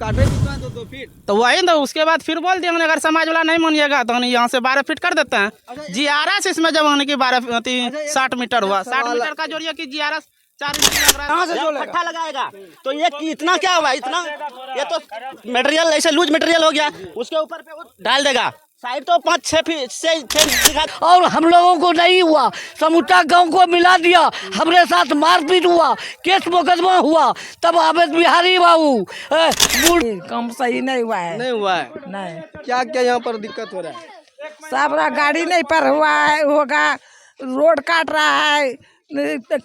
काटे भी तो हैं 2-2 फीट। तो वही ना, उसके बाद फिर बोल दिया हमने अगर समाज वाला नहीं मानिएगा तो हम यहाँ से 12 फीट कर देते हैं। GRS इसमें जब होने की 60 मीटर हुआ, 60 मीटर का जोड़िए कि GRS 4 इंच लग रहा है। जब फट्टा लगाएगा तो ये इतना क्या हुआ, इतना ये तो मटेरियल ऐसे लूज मटेरियल हो गया, उसके ऊपर पे वो डाल देगा, साइड तो 5-6 फीट से दिखा। और हम लोगों को नहीं हुआ, समूचा गांव को मिला दिया, हमरे साथ मारपीट हुआ, केस मुकदमा हुआ, तब आवेद बिहारी बाबू काम सही नहीं हुआ है। नहीं हुआ है। नहीं, क्या क्या यहाँ पर दिक्कत हो रहा है? सबरा गाड़ी नहीं पर हुआ है, होगा, रोड काट रहा है,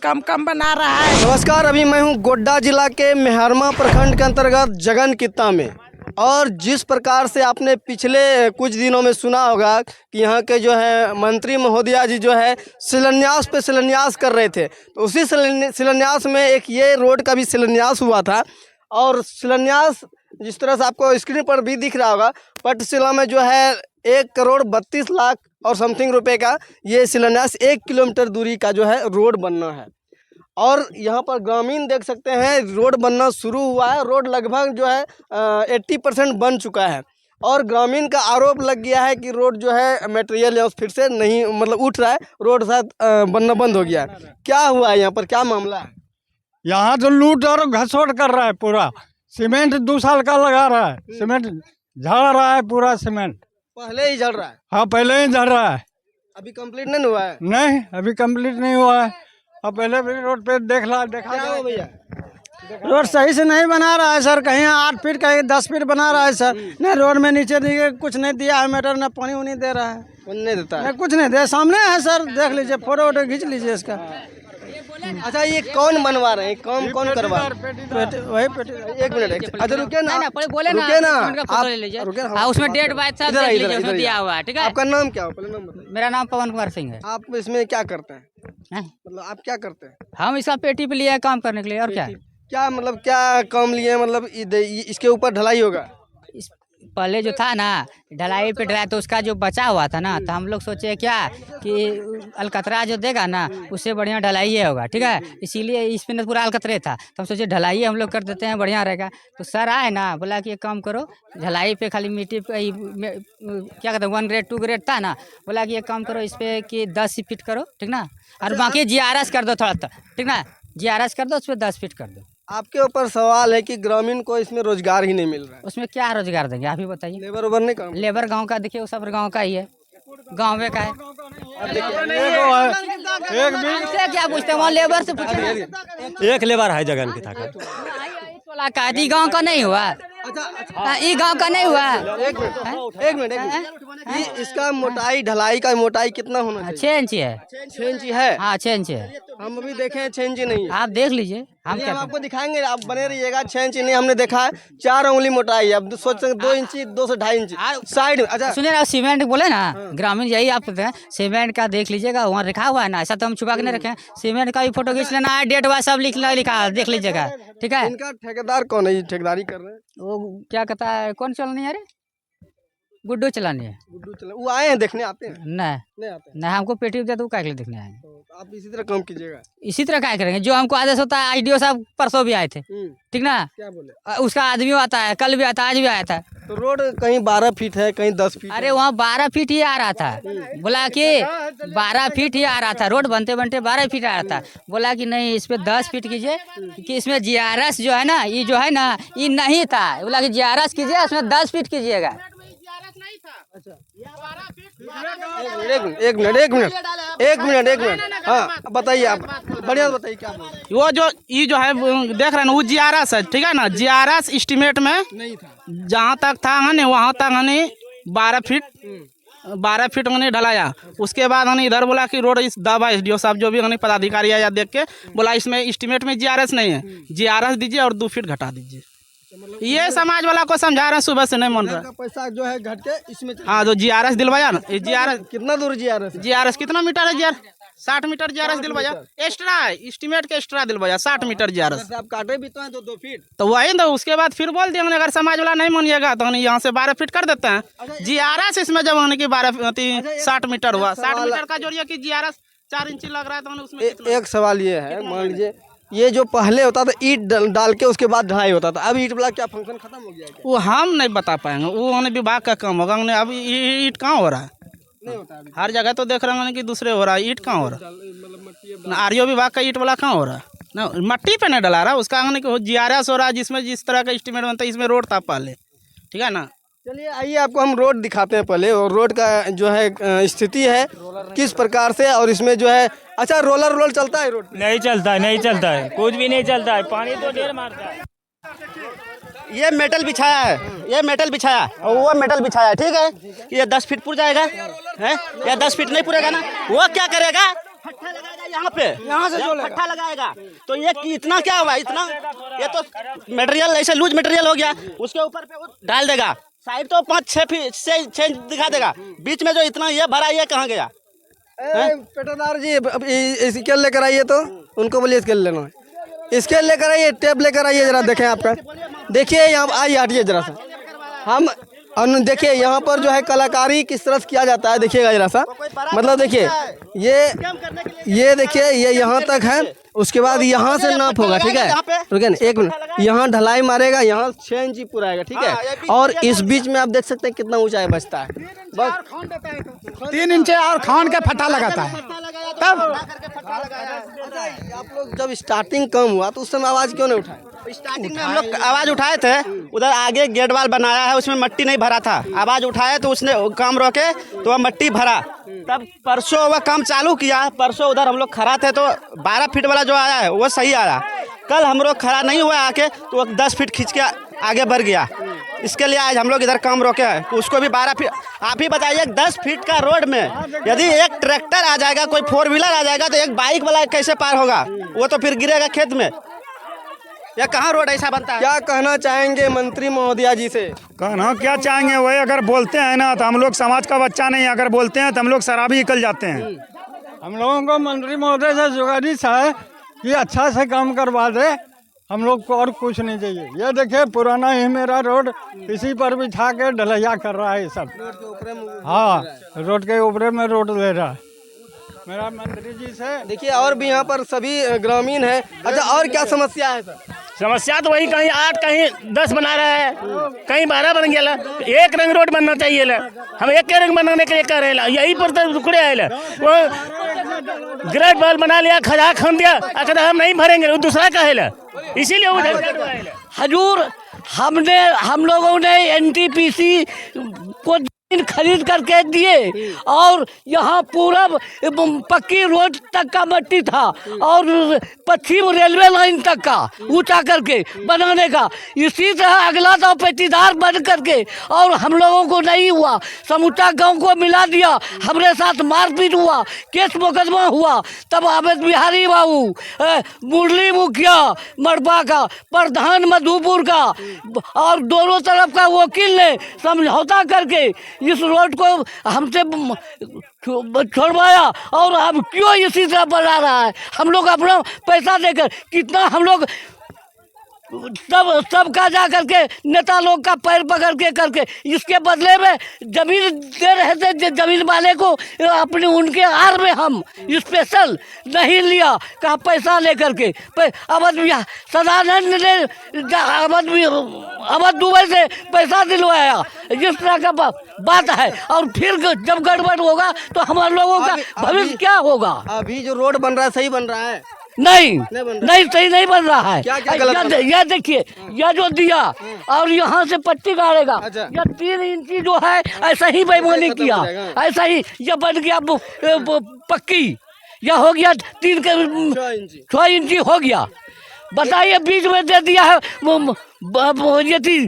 कम कम बना रहा है। नमस्कार, अभी मैं हूँ गोड्डा जिला के मेहरमा प्रखंड के अंतर्गत जगन कित्ता में, और जिस प्रकार से आपने पिछले कुछ दिनों में सुना होगा कि यहाँ के जो है मंत्री महोदया जी जो है शिलान्यास पे शिलान्यास कर रहे थे, तो उसी शिलान्यास में एक ये रोड का भी शिलान्यास हुआ था। और शिलान्यास जिस तरह से आपको स्क्रीन पर भी दिख रहा होगा, पटशिला में जो है 1,32 लाख और समथिंग रुपए का ये शिलान्यास 1 किलोमीटर दूरी का जो है रोड बनना है। और यहाँ पर ग्रामीण देख सकते हैं रोड बनना शुरू हुआ है, रोड लगभग जो है 80% बन चुका है। और ग्रामीण का आरोप लग गया है कि रोड जो है मटेरियल या फिर से नहीं मतलब उठ रहा है, रोड शायद बनना बंद हो गया है। क्या हुआ है यहाँ पर, क्या मामला है? यहाँ तो लूट और घसोट कर रहा है पूरा। सीमेंट 2 साल का लगा रहा है, सीमेंट झड़ रहा है पूरा सीमेंट। पहले ही झड़ रहा है? हाँ, पहले ही झड़ रहा है। अभी कंप्लीट नहीं हुआ है? नहीं, अभी कंप्लीट नहीं हुआ है। अब पहले भी रोड पे देखा क्या हो भैया? रोड सही से नहीं बना रहा है सर, कहीं 8 फीट कहीं 10 फीट बना रहा है सर। नहीं, रोड में नीचे दिए कुछ नहीं दिया है मीटर, न पानी उनी दे रहा है, नहीं देता है? नहीं कुछ नहीं दे, सामने है सर, देख लीजिए, फोटो वोटो खींच लीजिए इसका। अच्छा, ये कौन बनवा रहे हैं, काम कौन करवा रहे हैं? वही पेटी। एक मिनट, अच्छा रुके ना, बोले ना, रुके ना फोटो ले लीजिए। आप, रुके ना। हाँ, उसमें डेट बाय सब इधर देख आइए, लीजिए, इधर उसमें आइए। दिया हुआ है, ठीक है। आपका नाम क्या हो, पहले नाम बताइए। मेरा नाम पवन कुमार सिंह है। आप इसमें क्या करते हैं, हैं? मतलब आप क्या करते हैं? हम इसका पेटी पे लिए काम करने के लिए, और क्या है? क्या मतलब क्या काम लिए, मतलब इसके ऊपर ढलाई होगा? इस पहले जो था ना ढलाई पे ढलाई, तो उसका जो बचा हुआ था ना, तो हम लोग सोचे क्या कि अलकतरा जो देगा ना उससे बढ़िया ढलाई होगा, ठीक है। इसीलिए इस पे पूरा अलकतरे था, तो हम सोचे ढलाई हम लोग कर देते हैं, बढ़िया रहेगा। तो सर आए ना, बोला कि एक काम करो, ढलाई पे खाली मिट्टी पे क्या कहते हैं 1 ग्रेड 2 ग्रेड था ना, बोला कि एक काम करो इस पे कि 10 फीट करो, ठीक ना, और बाकी GRS कर दो थोड़ा, ठीक ना, GRS कर दो, उस पर 10 फीट कर दो। आपके ऊपर सवाल है कि ग्रामीण को इसमें रोजगार ही नहीं मिल रहा है। उसमें क्या रोजगार देंगे, आप ही बताइए। लेबर उबर नहीं काम? लेबर गांव का देखिए, वो सब गांव का ही है, गांव में का है। हमसे क्या पूछते हैं, वहाँ लेबर से पूछिए। एक लेबर है जगन की था का गांव का नहीं हुआ, ये गांव का नहीं हुआ। एक मिनट, ये इसका मोटाई, ढलाई का मोटाई कितना होना चाहिए? 6 इंच है। 6 इंच है? हाँ, 6 इंच है। हम अभी देखे हैं 6 इंच नहीं है। आप देख लीजिए, हम क्या आपको दिखाएंगे, आप बने रहिएगा। 6 इंच नहीं, हमने देखा है 4 उंगली मोटाई है। अब सोच सकते 2 इंच 2 से 2.5 इंच साइड। अच्छा सुनिए ना, सीमेंट बोले ना, ग्रामीण यही आप कहते हैं, सीमेंट का देख लीजिएगा, वहाँ लिखा हुआ है ना, ऐसा तो हम छुपा के नहीं रखे। सीमेंट का भी फोटो खींच लेना है, डेट वाइज सब लिखा है, देख लीजिएगा, ठीक है। इनका ठेकेदार कौन है, ठेकेदारी कर रहे हैं? वो क्या कहता है, कौन चलानी है, अरे गुड्डू चलानी है। गुड्डू चला, वो आए हैं, देखने आते हैं? नहीं नहीं आते हैं। नहीं, हमको पेटी दे तो क्या के लिए देखने आएंगे। तो आप इसी तरह काम कीजिएगा। इसी तरह क्या करेंगे, जो हमको आदेश होता है। IDO साहब परसों भी आए थे, ठीक ना, क्या बोले? उसका आदमी आता है, कल भी आता है, आज भी आया था। तो रोड कहीं 12 फीट है, कहीं 10 फीट अरे वहाँ 12 फीट ही आ रहा था, बोला कि 12 फीट ही आ रहा था, रोड बनते बनते 12 फीट आ रहा था। बोला कि नहीं, इस पे 10 फीट कीजिए, कि इसमें GRS जो है ना, ये जो है ना, ये नहीं था। बोला कि GRS कीजिए, उसमें 10 फीट कीजिएगा। एक मिनट, हाँ बताइए, आप बढ़िया बताइए क्या बोल रहे हैं? वो जो ये जो है देख रहे हैं ना, वो GRS है, ठीक है ना। GRS एस्टिमेट में नहीं था, जहाँ तक था हने, वहाँ तक हने 12 फीट हमने ढलाया। उसके बाद हमने इधर बोला कि रोड इस दबा, SDO साहब जो भी हमने पदाधिकारी आया देख के बोला इसमें एस्टिमेट में GRS नहीं है, GRS दीजिए और 2 फीट घटा दीजिए। ये समाज वाला को समझा रहे हैं, सुबह से नहीं मान रहा। पैसा जो है घट के इसमें। हाँ, जो GRS दिलवाया ना, ये GRS कितना दूर GRS कितना मीटर है? GRS 60 मीटर GRS दिलवाया, एक्स्ट्रा है, एस्टिमेट के एक्स्ट्रा दिलवाया 60 मीटर GRS। आप काटे भी तो हैं 2-2 फीट। तो वही ना, उसके बाद फिर बोल दिया हमने अगर समाज वाला नहीं मानिएगा तो हम यहाँ से 12 फीट कर देते हैं। GRS इसमें जब होने की 60 मीटर हुआ, 60 मीटर का जोड़िए कि GRS 4 इंच लग रहा है, तो उसमें एक सवाल ये है, मान लीजिए ये जो पहले होता था ईंट डाल के उसके बाद ढलाई होता था, अब ईंट वाला क्या फंक्शन खत्म हो गया है क्या? वो हम नहीं बता पाएंगे, वो उन्हें विभाग का काम होगा। उन्हें अब ईंट कहाँ हो रहा है? नहीं होता अभी। हर जगह तो देख रहे हैं कि दूसरे हो रहा है, ईंट कहाँ हो रहा है? ना आरओ विभाग का ईंट वाला कहाँ हो रहा है? ना मट्टी पे नहीं डला रहा, उसका आंगन की GRS हो रहा है, जिसमें जिस तरह का एस्टीमेट बनता है। इसमें रोड था पहले, ठीक है ना। चलिए आइए आपको हम रोड दिखाते हैं पहले, और रोड का जो है स्थिति है किस प्रकार से, और इसमें जो है अच्छा रोलर चलता है रोड पे? नहीं चलता है, नहीं चलता है, कुछ भी नहीं चलता है, पानी तो ढेर मारता है। ये मेटल बिछाया है, ये मेटल बिछाया और वो मेटल बिछाया है, ठीक है। ये 10 फीट पुर जाएगा है, या 10 फीट नहीं पुरेगा ना, वो क्या करेगा, फट्टा लगाएगा यहाँ पे, यहाँ से फट्टा लगाएगा। तो ये इतना क्या हुआ, इतना ये तो मटेरियल ऐसे लूज मटेरियल हो गया, उसके ऊपर पे वो डाल देगा, साइड तो 5-6 फीट से 6 दिखा देगा, बीच में जो इतना ये भरा ये कहाँ गया। पेटरदार जी स्केल लेकर आइए, तो उनको बोलिए स्केल लेना है, स्केल लेकर आइए, टेप लेकर आइए, जरा देखें आपका, देखिए यहाँ आइए, हटिए जरा सा, हम देखिए यहाँ पर जो है कलाकारी किस तरह से किया जाता है, देखिएगा जरा सा, मतलब देखिए ये देखिए ये यहाँ तक है, उसके बाद यहाँ से नाप होगा, ठीक है, रुकिए ना 1 मिनट, यहाँ ढलाई मारेगा, यहाँ 6 इंची पूरा आएगा, ठीक है, और इस बीच में आप देख सकते हैं कितना ऊंचाई बचता है, बस 3 इंच और खान का फटा लगाता है। तब आप लोग जब स्टार्टिंग कम हुआ तो उस समय आवाज़ क्यों नहीं उठाए? स्टार्टिंग में हम लोग आवाज़ उठाए थे, उधर आगे गेट वाल बनाया है, उसमें मट्टी नहीं भरा था, आवाज़ उठाए तो उसने काम रोके तो वह मट्टी भरा, तब परसों वह काम चालू किया। परसों उधर हम लोग खड़ा थे तो 12 फीट वाला जो आया है वो सही आया, कल हम लोग खड़ा नहीं हुआ आके तो वो 10 फीट खींच के आगे बढ़ गया, इसके लिए आज हम लोग इधर काम रोके हैं, तो उसको भी 12 फीट। आप ही बताइए 10 फीट का रोड में यदि एक ट्रैक्टर आ जाएगा, कोई 4 व्हीलर आ जाएगा, तो एक बाइक वाला कैसे पार होगा, वो तो फिर गिरेगा खेत में। या कहाँ रोड ऐसा बनता है? क्या कहना चाहेंगे मंत्री महोदया जी से? कहना क्या चाहेंगे, वही अगर बोलते हैं ना तो हम लोग समाज का बच्चा नहीं, अगर बोलते हैं तो हम लोग शराबी निकल जाते हैं। हम लोगों को मंत्री महोदय से गुजारिश है कि अच्छा से काम करवा दे, हम लोग को और कुछ नहीं चाहिए। ये देखिए पुराना ही मेरा रोड इसी पर बिछा के ढलैया कर रहा है सब। हाँ, रोड के ऊपर में रोड ले रहा है मेरा मंत्री जी से। देखिए और भी यहाँ पर सभी ग्रामीण हैं। अच्छा और क्या समस्या है सर? समस्या तो वही कहीं 8 कहीं 10 बना रहा है, कहीं 12 बन गया। एक रंग रोड बनना चाहिए, हम एक रंग बनाने के लिए कह रहे हैं, यही पर तो रुकड़े आए वो ग्रेट बॉल बना लिया, खजा खान दिया, अगर हम नहीं भरेंगे वो दूसरा का है, इसीलिए हजूर हम लोगों ने NTPC को खरीद करके दिए और यहाँ पूरा पक्की रोड तक का मट्टी था और पश्चिम रेलवे लाइन तक का ऊंचा करके बनाने का। इसी तरह अगला तो पेटीदार बन करके और हम लोगों को नहीं हुआ, समूचा गांव को मिला दिया, हमारे साथ मारपीट हुआ, केस मुकदमा हुआ। तब अवध बिहारी बाबू, मुरली मुखिया मड़पा का, प्रधान मधुपुर का और दोनों तरफ का वकील ने समझौता करके इस रोड को हमसे छोड़वाया और अब क्यों इसी तरह बना रहा है। हम लोग अपना पैसा देकर कितना हम लोग सबका जा करके नेता लोग का पैर पकड़ के करके इसके बदले में जमीन दे रहे थे जमीन वाले को अपने उनके आर में हम स्पेशल नहीं लिया, कहा पैसा लेकर के अवध सदानंद ने अवध दुबई से पैसा दिलवाया, जिस तरह का बात है। और फिर जब गड़बड़ होगा तो हमारे लोगों का भविष्य क्या होगा? अभी जो रोड बन रहा है सही बन रहा है? नहीं सही नहीं बन रहा है। क्या गलत यह देखिए, यह जो दिया और यहाँ से पट्टी गाड़ेगा, अच्छा। यह 3 इंची जो है ऐसा ही बेईमानी किया, ऐसा ही यह बन गया पक्की, यह हो गया 6 इंची हो गया। बताइए बीच में दे दिया है ये थी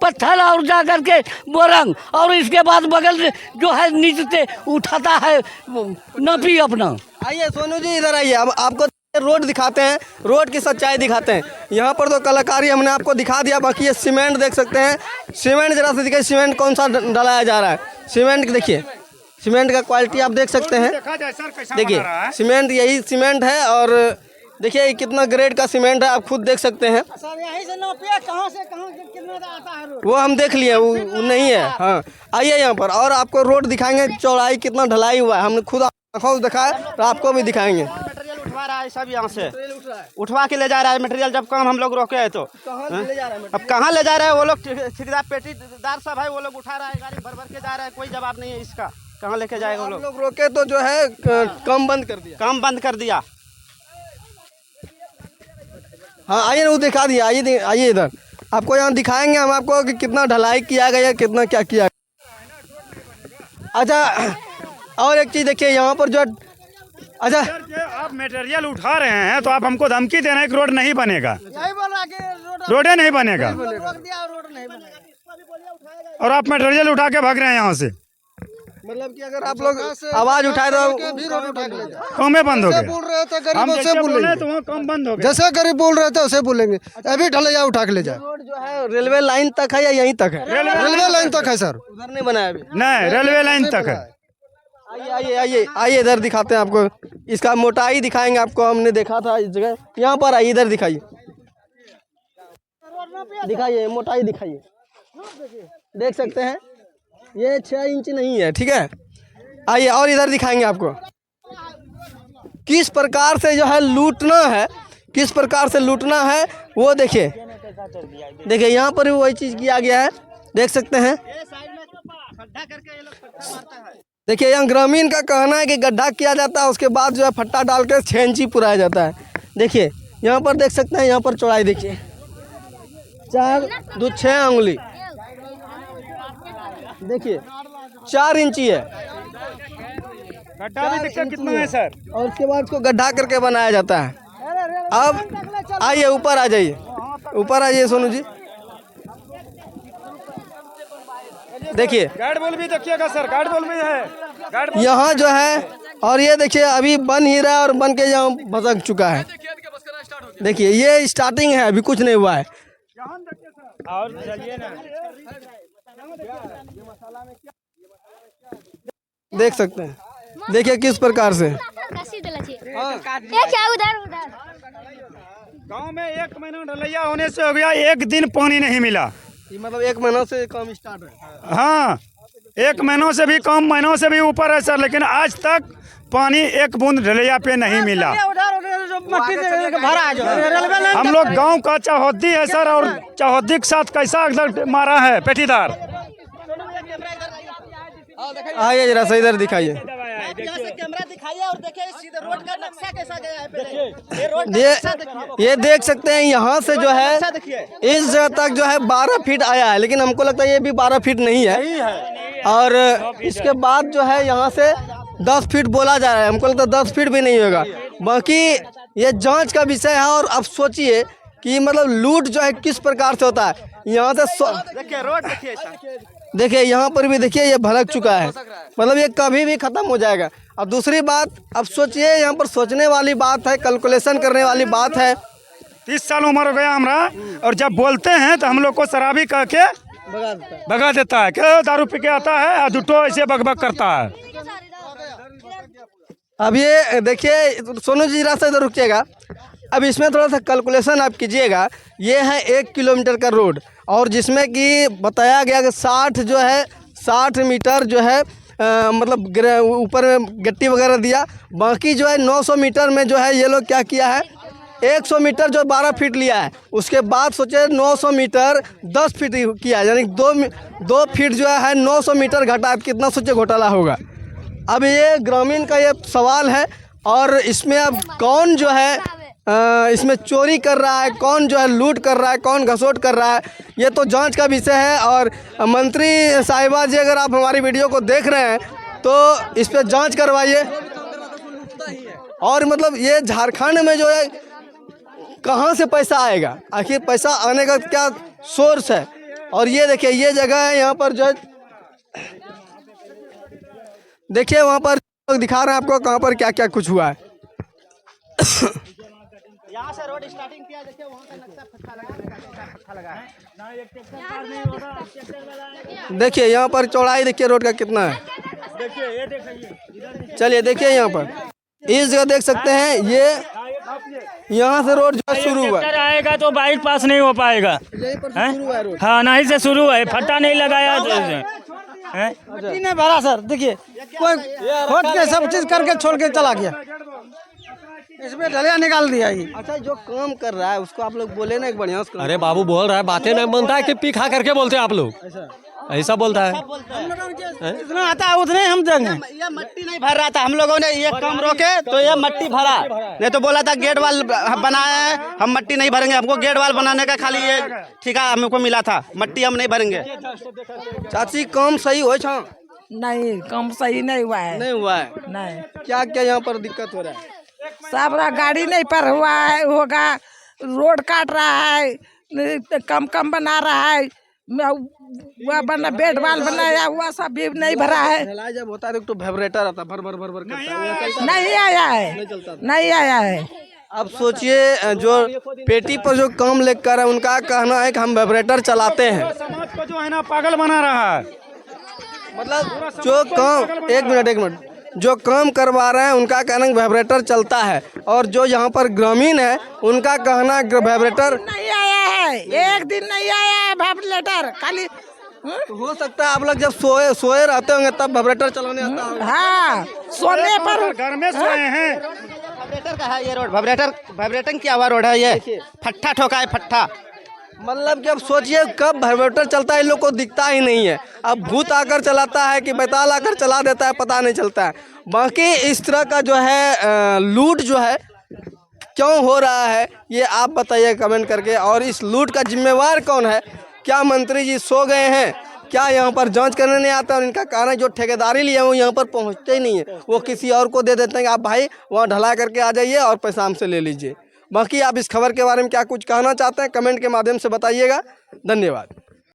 पत्थर और जा करके बोरंग, और इसके बाद बगल जो है नीचे से उठाता है नपी अपना। आइए सोनू जी इधर आइए, अब आपको रोड दिखाते हैं, रोड की सच्चाई दिखाते हैं। यहाँ पर तो कलाकारी हमने आपको दिखा दिया, बाकी ये सीमेंट देख सकते हैं। सीमेंट जरा से दिखाइए, सीमेंट कौन सा डलाया जा रहा है। सीमेंट देखिए, सीमेंट का क्वालिटी आप देख सकते हैं। देखिए सीमेंट यही सीमेंट है और देखिए कितना ग्रेड का सीमेंट है, आप खुद देख सकते हैं। यहीं से नापिए कहाँ से कहाँ कितना आता है रोड। वो हम देख लिए, वो नहीं है। हाँ आइए यहाँ पर और आपको रोड दिखाएंगे, चौड़ाई कितना ढलाई हुआ है, हमने खुद आँखों से दिखाया तो आपको भी दिखाएंगे। मटेरियल उठवा रहा है है सब यहाँ से उठवा के ले जा रहा है मटेरियल। जब काम हम लोग रोके हैं तो अब कहाँ ले जा रहे हैं वो लोग? ठेकेदार पेटीदार सब है, वो लोग उठा रहा है, गाड़ी भर भर के जा रहा है, कोई जवाब नहीं है इसका। कहाँ लेके जाएगा वो लोग? रोके तो जो है काम बंद कर दिया। काम बंद कर दिया। हाँ आइए वो दिखा दिया, आइए आइए इधर, आपको यहाँ दिखाएंगे हम आपको कि कितना ढलाई किया गया, कितना क्या किया। अच्छा और एक चीज़ देखिए यहाँ पर जो अच्छा आप मटेरियल उठा रहे हैं तो आप हमको धमकी दे रहे हैं कि रोड नहीं बनेगा, रोड नहीं बनेगा, और आप मटेरियल उठा के भाग रहे हैं यहाँ से। मतलब कि अगर आप लोग आवाज उठाए तो काम बंद हो गया। बोल रहे थे हम गरीबों जैसे से बोले बोलेंगे, तो वहाँ काम बंद हो गया। जैसे गरीब बोल रहे थे वैसे बोलेंगे। अभी ढलैया उठा के ले जाए। रोड जो है रेलवे लाइन तक है या यहीं तक है? रेलवे लाइन तक है सर। उधर नहीं बनाया अभी? नहीं, रेलवे लाइन तक है। आइए आइए आइए आइए इधर दिखाते हैं आपको, इसका मोटाई दिखाएंगे आपको। हमने देखा था इस जगह, यहाँ पर आइए, इधर दिखाइए, दिखाइए मोटाई दिखाइए। देख सकते हैं ये 6 इंच नहीं है, ठीक है। आइए और इधर दिखाएंगे आपको किस प्रकार से जो है लूटना है, किस प्रकार से लूटना है वो देखिए। देखिए यहाँ पर भी वही चीज़ किया गया है, देख सकते हैं। देखिए यहाँ ग्रामीण का कहना है कि गड्ढा किया जाता है, उसके बाद जो है फट्टा डाल के 6 इंची पुराया जाता है। देखिए यहाँ पर देख सकते हैं, यहाँ पर चौड़ाई देखिए 4 2 6 उंगली, देखिए 4 इंची है। गड्ढा भी दिखता कितना है सर? और उसके बाद उसको गड्ढा करके बनाया जाता है। अब आइए ऊपर आ जाइए, ऊपर आ जाइए सोनू जी। देखिए गार्ड बॉल भी देखिएगा सर, गार्ड बॉल भी है, गार्ड बॉल। यहाँ जो है, और ये देखिए अभी बन ही रहा है और बन के यहाँ भसक चुका है। देखिए ये स्टार्टिंग है, अभी कुछ नहीं हुआ है। और चलिए ना, देख सकते हैं, देखिए किस प्रकार से। गांव में 1 महीना ढलैया होने से हो गया, 1 दिन पानी नहीं मिला। ये मतलब 1 महीना से काम स्टार्ट है। हाँ 1 महीनों से भी कम, महीनों से भी ऊपर है सर, लेकिन आज तक पानी 1 बूंद ढलैया पे नहीं मिला। हम लोग गांव का चौहद्दी है सर, और चौहद्दी के साथ कैसा एकदम मारा है पेटीदार। आइए जरा सा इधर दिखाइए। कैमरा दिखाइए और देखिए सीधे रोड का नक्शा कैसा गया है पहले। ये देख सकते हैं, यहाँ से जो है इस जगह तक जो है 12 फीट आया है, लेकिन हमको लगता है ये भी 12 फीट नहीं है। और इसके बाद जो है यहाँ से 10 फीट बोला जा रहा है, हमको लगता है 10 फीट भी नहीं होगा। बाकी ये जांच का विषय है। और अब सोचिए कि मतलब लूट जो है किस प्रकार से होता है। यहाँ से देखिए रोड देखिए, देखिए यहाँ पर भी देखिए ये भड़क चुका है, मतलब ये कभी भी ख़त्म हो जाएगा। और दूसरी बात, अब सोचिए यहाँ पर सोचने वाली बात है, कैलकुलेशन करने वाली बात है। 30 साल उम्र हो गया हमारा, और जब बोलते हैं तो हम लोग को शराबी कह के भगा देता है, क्या दारू पी के आता है और दुटो ऐसे बकबक करता है। अब ये देखिए सोनू जी जरा सा इधर रुकिएगा। अब इसमें थोड़ा सा कैलकुलेशन आप कीजिएगा। ये है 1 किलोमीटर का रोड, और जिसमें कि बताया गया कि 60 मीटर जो है मतलब ऊपर में गट्टी वगैरह दिया। बाकी जो है 900 मीटर में जो है ये लोग क्या किया है, 100 मीटर जो 12 फीट लिया है, उसके बाद सोचे 900 मीटर 10 फीट किया, यानी 2 फीट जो है 900 मीटर घटा। कितना सोचे घोटाला होगा। अब ये ग्रामीण का ये सवाल है, और इसमें अब कौन जो है इसमें चोरी कर रहा है, कौन जो है लूट कर रहा है, कौन घसोट कर रहा है, ये तो जांच का विषय है। और मंत्री साहिबा जी, अगर आप हमारी वीडियो को देख रहे हैं तो इस पर जांच करवाइए। और मतलब ये झारखंड में जो है कहाँ से पैसा आएगा, आखिर पैसा आने का क्या सोर्स है। और ये देखिए ये जगह है, यहाँ पर जो है देखिए वहाँ पर दिखा रहे हैं आपको कहाँ पर क्या क्या कुछ हुआ है। यहाँ से रोड स्टार्टिंग किया, देखिए वहाँ का नक्शा फट्टा लगा है। देखिए यहाँ पर चौड़ाई देखिए रोड का कितना है। चलिए देखिए यहाँ पर इस जगह देख सकते हैं, ये यहाँ से रोड जो शुरू हुआ है, आएगा तो बाइक पास नहीं हो पाएगा। हाँ नहीं से शुरू है, फट्टा नहीं लगाया नहीं भरा सर। देखिए कोई खोद के सब चीज करके छोड़ के चला गया। इसमें ढलैया निकाल दिया ये। अच्छा, जो काम कर रहा है उसको आप लोग बोले ना एक बढ़िया से काम। अरे बाबू बोल रहा है, बातें नहीं बनता है कि पी खा करके बोलते हैं आप लोग, ऐसा बोलता है। जितना आता है उतने हम देंगे। ये मट्टी नहीं भर रहा था, हम लोगों ने ये काम रोके तो ये मट्टी भरा, नहीं तो बोला था गेट वाल बनाया है, हम मट्टी नहीं भरेंगे, हमको गेट वाल बनाने का खाली ये ठेका हमको मिला था, मट्टी हम नहीं भरेंगे। चाची, काम सही हो छा? नहीं, कम सही नहीं हुआ है। नहीं हुआ है। नहीं, क्या क्या यहाँ पर दिक्कत हो रहा है? सब गाड़ी नहीं पर हुआ है, होगा, रोड काट रहा है, कम बना रहा है, वह बना बेड वाल बनाया हुआ सब भी नहीं भरा है। ढलाई जब होता है तो वाइब्रेटर आता भर भर भर भर करता है, वो चलता नहीं आया है, नहीं आया है। अब सोचिए, जो पेटी पर जो काम लेकर है उनका कहना है कि हम वाइब्रेटर चलाते हैं। समाज को जो है ना पागल बना रहा है। मतलब जो काम, एक मिनट, जो काम करवा रहे हैं उनका कहना है वाइब्रेटर चलता है, और जो यहाँ पर ग्रामीण है उनका कहना है वाइब्रेटर नहीं आया है, एक दिन नहीं आया है वाइब्रेटर, खाली। तो हो सकता है आप लोग जब सोए रहते होंगे तब वाइब्रेटर चलाने आता होगा। हाँ, सोने पर घर में सोए हैं। वाइब्रेटर का है ये रोड, वाइब्रेटिंग किया हुआ रोड है ये, फट्टा ठोका है, फट्टा। मतलब कि अब सोचिए कब वाइब्रेटर चलता है, इन लोग को दिखता ही नहीं है। अब भूत आकर चलाता है कि बैताल आकर चला देता है, पता नहीं चलता है। बाकी इस तरह का जो है लूट जो है क्यों हो रहा है ये आप बताइए कमेंट करके। और इस लूट का जिम्मेवार कौन है? क्या मंत्री जी सो गए हैं? क्या यहाँ पर जांच करने नहीं आता? और इनका कारण जो ठेकेदारी लिए वो यहाँ पर पहुँचते ही नहीं है, वो किसी और को दे देते हैं कि आप भाई वहाँ ढला करके आ जाइए और पैसा हमसे ले लीजिए। बाकी आप इस खबर के बारे में क्या कुछ कहना चाहते हैं कमेंट के माध्यम से बताइएगा। धन्यवाद।